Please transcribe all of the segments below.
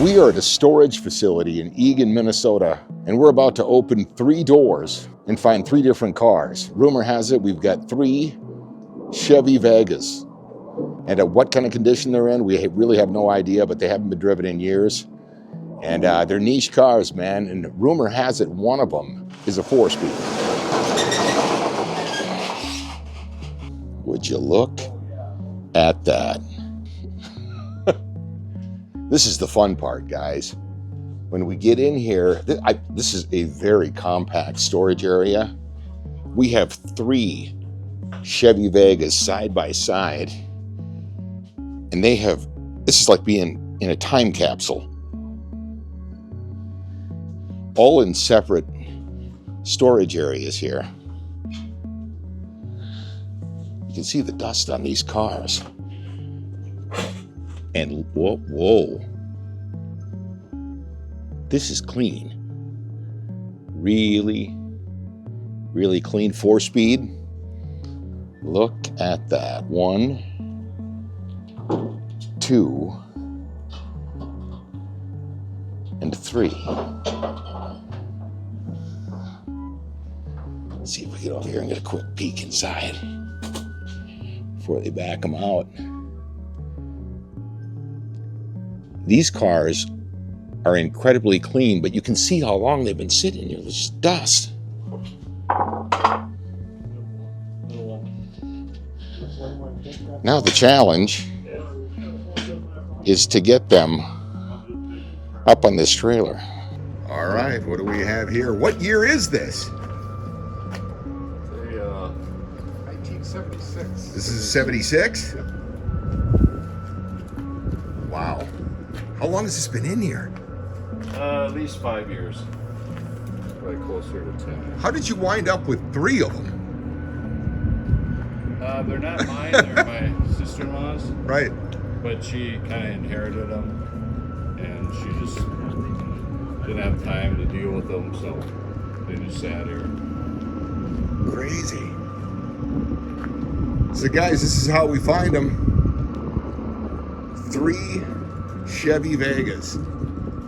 We are at a storage facility in Eagan, Minnesota, and we're about to open 3 doors and find 3 different cars. Rumor has it we've got 3 Chevy Vegas. And what kind of condition they're in, we really have no idea, but they haven't been driven in years. And they're niche cars, man. And rumor has it one of them is a 4-speed. Would you look at that? This is the fun part, guys. When we get in here, this is a very compact storage area. We have 3 Chevy Vegas side by side. And this is like being in a time capsule. All in separate storage areas here. You can see the dust on these cars. And whoa. This is clean. Really, really clean 4-speed. Look at that. 1, 2, and 3. Let's see if we get over here and get a quick peek inside before they back them out. These cars are incredibly clean, but you can see how long they've been sitting here. There's just dust. Now the challenge is to get them up on this trailer. All right, what do we have here? What year is this? 1976. This is 76? Wow. How long has this been in here? At least 5 years. Probably closer to 10. How did you wind up with 3 of them? They're not mine, they're my sister-in-law's. Right. But she kind of inherited them, and she just didn't have time to deal with them, so they just sat here. Crazy. So guys, this is how we find them. 3 Chevy Vegas.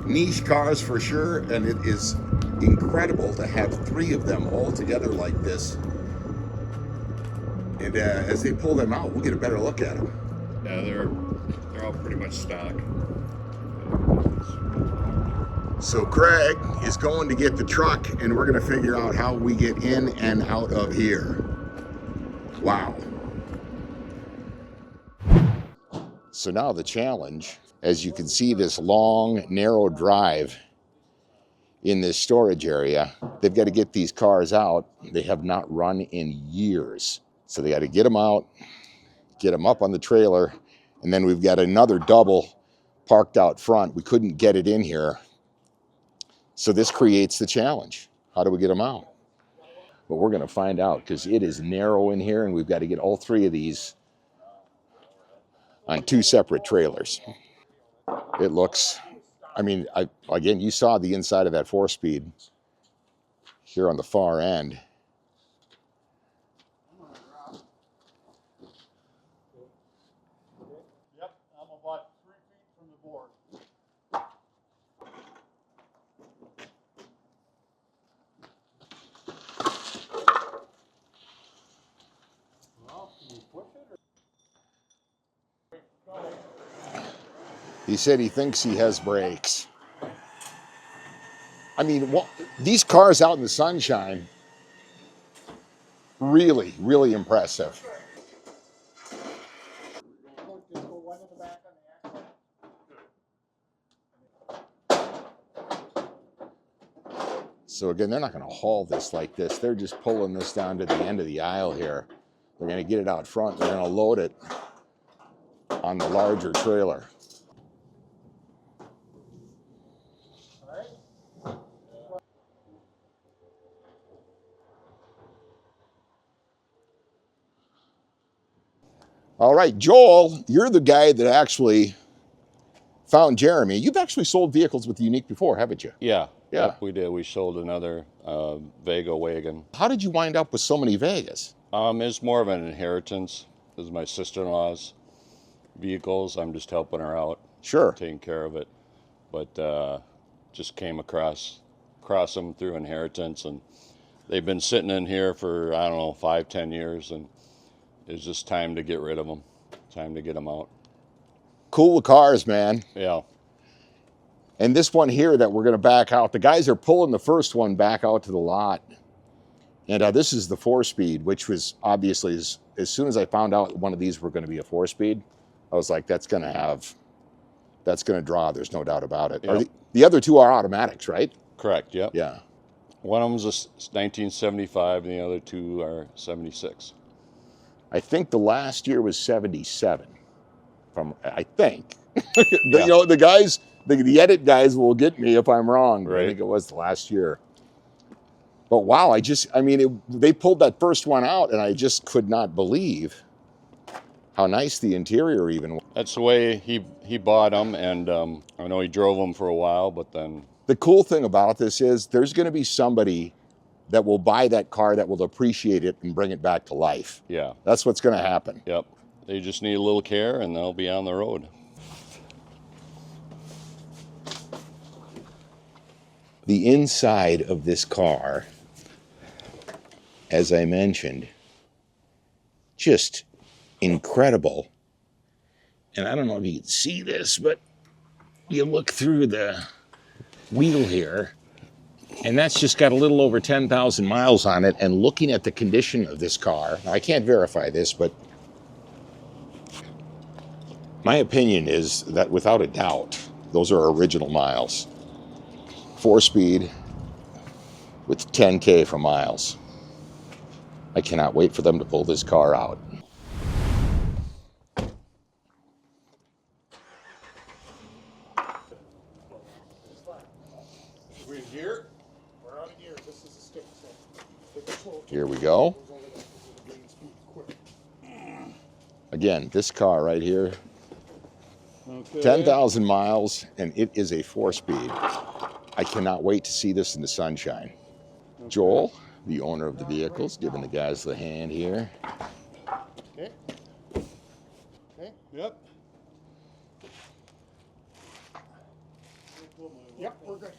Niche cars for sure, and it is incredible to have 3 of them all together like this. And as they pull them out, we'll get a better look at them. Yeah, they're all pretty much stock. So Craig is going to get the truck, and we're going to figure out how we get in and out of here. Wow. So now the challenge, as you can see this long, narrow drive in this storage area, they've got to get these cars out. They have not run in years. So they got to get them out, get them up on the trailer, and then we've got another double parked out front. We couldn't get it in here. So this creates the challenge. How do we get them out? But we're going to find out, because it is narrow in here, and we've got to get all 3 of these on 2 separate trailers. It looks, again, you saw the inside of that 4-speed here on the far end. Yep, I'm about 3 feet from the board. Well, can you push it or? He said he thinks he has brakes. These cars out in the sunshine, really, really impressive. So again, they're not going to haul this like this. They're just pulling this down to the end of the aisle here. They're going to get it out front. They're going to load it on the larger trailer. All right, Joel, you're the guy that actually found Jeremy. You've actually sold vehicles with Unique before, haven't you? Yeah. Yeah. Yep, we did. We sold another Vega wagon. How did you wind up with so many Vegas? It's more of an inheritance. This is my sister-in-law's vehicles. I'm just helping her out, Sure. taking care of it. but just came across them through inheritance, and they've been sitting in here for, I don't know, 5, 10 years, and it's just time to get rid of them. Time to get them out. Cool cars, man. Yeah. And this one here that we're going to back out, the guys are pulling the first one back out to the lot. And this is the 4-speed, which was obviously, as soon as I found out one of these were going to be a 4-speed, I was like, that's going to draw. There's no doubt about it. Yep. The other two are automatics, right? Correct. Yep. Yeah. One of them's a 1975, and the other two are 76. I think the last year was 77. I think. Yeah. You know, the guys, the edit guys will get me if I'm wrong. But Right. I think it was the last year. But wow, they pulled that first one out, and I just could not believe how nice the interior even was. That's the way he bought them, and I know he drove them for a while, but then The cool thing about this is there's going to be somebody that will buy that car that will appreciate it and bring it back to life. yeah, That's what's going to happen. yep. They just need a little care, and they'll be on the road. The inside of this car, as I mentioned, just incredible. And I don't know if you can see this, but you look through the wheel here, and that's just got a little over 10,000 miles on it. And looking at the condition of this car, now I can't verify this, but my opinion is that without a doubt, those are original miles. 4-speed with 10K for miles. I cannot wait for them to pull this car out. We're in gear? We're out of gear. This is a stick, so take it slow. Here we go. Quick. Again, this car right here, Okay. 10,000 miles, and it is a 4-speed. I cannot wait to see this in the sunshine. Joel, the owner of the vehicles, giving the guys the hand here. Okay. Okay. Yep. Yep, we're good.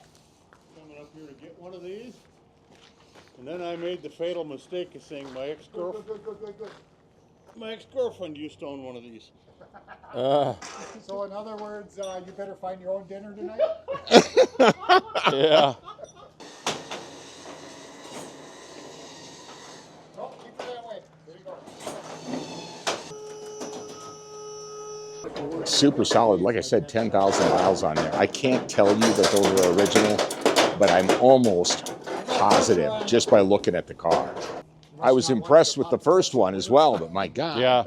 Coming up here to get one of these. And then I made the fatal mistake of saying my ex-girlfriend. Good. My ex-girlfriend used to own one of these. So in other words, you better find your own dinner tonight? Yeah. Oh, keep it that way. There you go. Super solid. Like I said, 10,000 miles on there. I can't tell you that those are original, but I'm almost positive just by looking at the car. I was impressed with the first one as well, but my God. Yeah.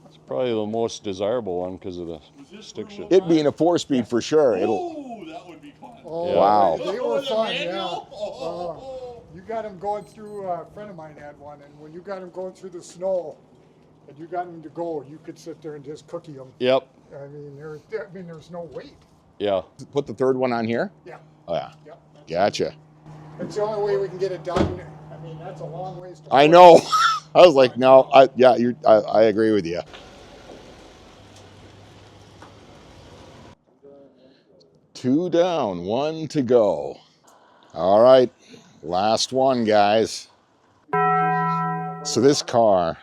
It's probably the most desirable one because of the stick shift. It being a 4-speed for sure. Oh, that would be fun. Oh, Wow. They were The fun, yeah. manual? Oh. You got him going through, a friend of mine had one, and when you got him going through the snow, and you got him to go, you could sit there and just cookie him. Yep. I mean, there's no weight. Yeah. Put the third one on here? Yeah, Oh, yeah. yep. Gotcha. It's the only way we can get it done. I mean, that's a long ways to I know. I was like, no, I agree with you. Two down, one to go. All right, last one, guys. So this car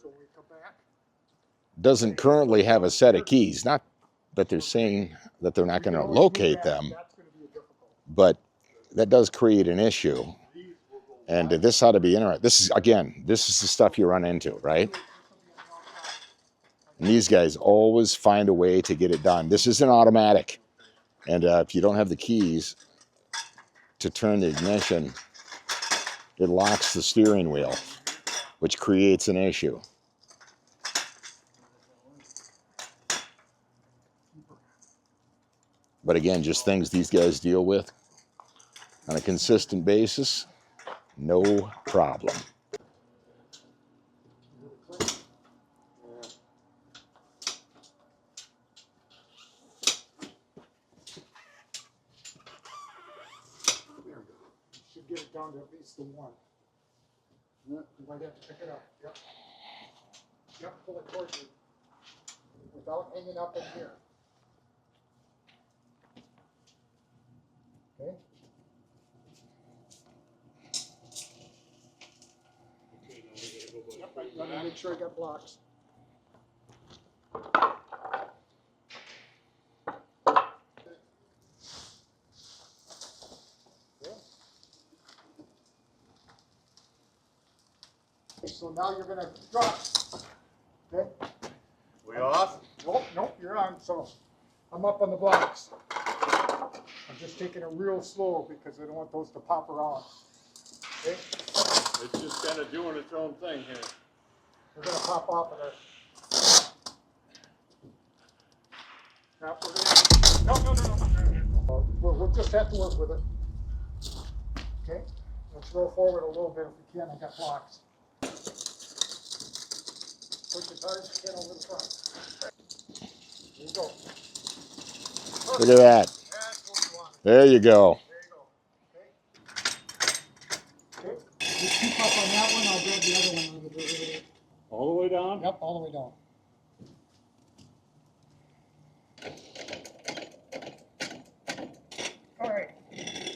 So we come back. doesn't currently have a set of keys. Not that they're saying that they're not going to locate them, That's gonna be difficult. but that does create an issue. And this ought to be interesting. This is the stuff you run into, right? And these guys always find a way to get it done. This is an automatic. And if you don't have the keys to turn the ignition, it locks the steering wheel, which creates an issue. But again, just things these guys deal with on a consistent basis, no problem. There we go. You should get it down to at least the one. You might have to pick it up. Yep. Yep, pull it towards you. Without hanging up in here. Okay. Yep, let me make sure I got blocks. Okay, so now you're gonna drop. Okay? We off? Nope, nope, you're on. So I'm up on the blocks. I'm just taking it real slow because I don't want those to pop around. Okay? It's just kind of doing its own thing here. We're gonna pop off of there. Now, we're gonna, no. We'll just have to work with it. Okay? Let's roll forward a little bit if we can. I got blocks. Push as hard as you can over the front. There you go. Look at that. That's what we want. There you go. There you go. Okay? Okay. Just keep up on that one. I'll grab the other one. On the All the way down? Yep, all the way down. All right,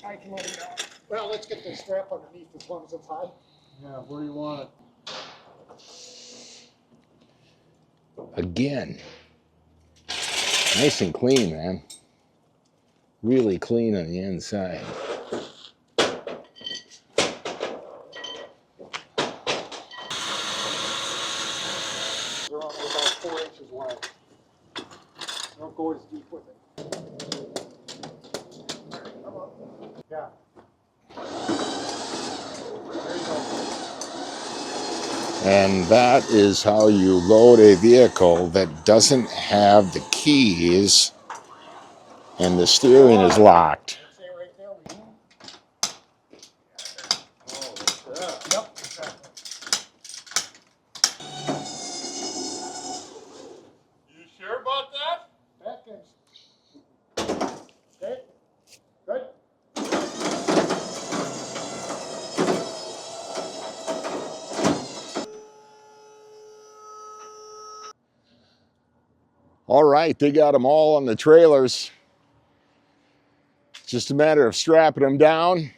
I can load it down. Well, let's get the strap underneath as long as it's high. Yeah, where do you want it? Again, nice and clean, man. Really clean on the inside. They're only about 4 inches wide. Don't go as deep with it. All right, come up. Yeah. There you go. And that is how you load a vehicle that doesn't have the keys and the steering is locked. Say right there, we can. Oh, yeah. Yep, exactly. You sure about that? Back in. Okay, good. All right, they got them all on the trailers. It's just a matter of strapping them down,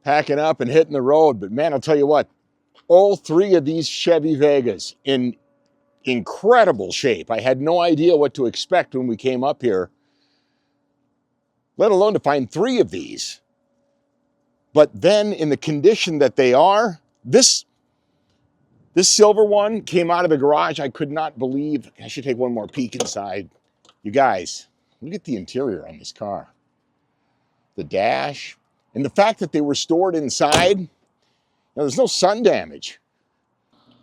packing up and hitting the road. But man, I'll tell you what, all 3 of these Chevy Vegas in incredible shape. I had no idea what to expect when we came up here, let alone to find 3 of these. But then in the condition that they are, this silver one came out of the garage. I could not believe. I should take one more peek inside. You guys, look at the interior on this car. The dash, and the fact that they were stored inside. Now, there's no sun damage.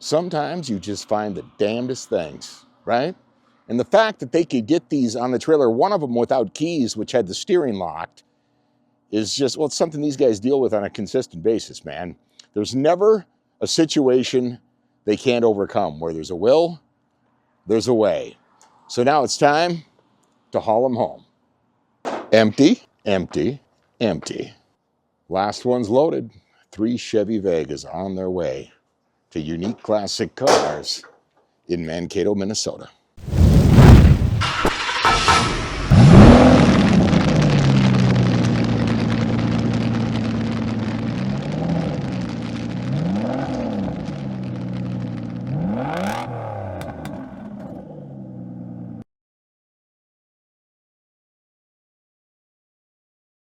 Sometimes you just find the damnedest things, right? And the fact that they could get these on the trailer, one of them without keys, which had the steering locked, is just, well, it's something these guys deal with on a consistent basis, man. There's never a situation they can't overcome. Where there's a will, there's a way. So now it's time to haul them home. Empty, empty, empty. Last one's loaded. 3 Chevy Vegas on their way to Unique Classic Cars in Mankato, Minnesota.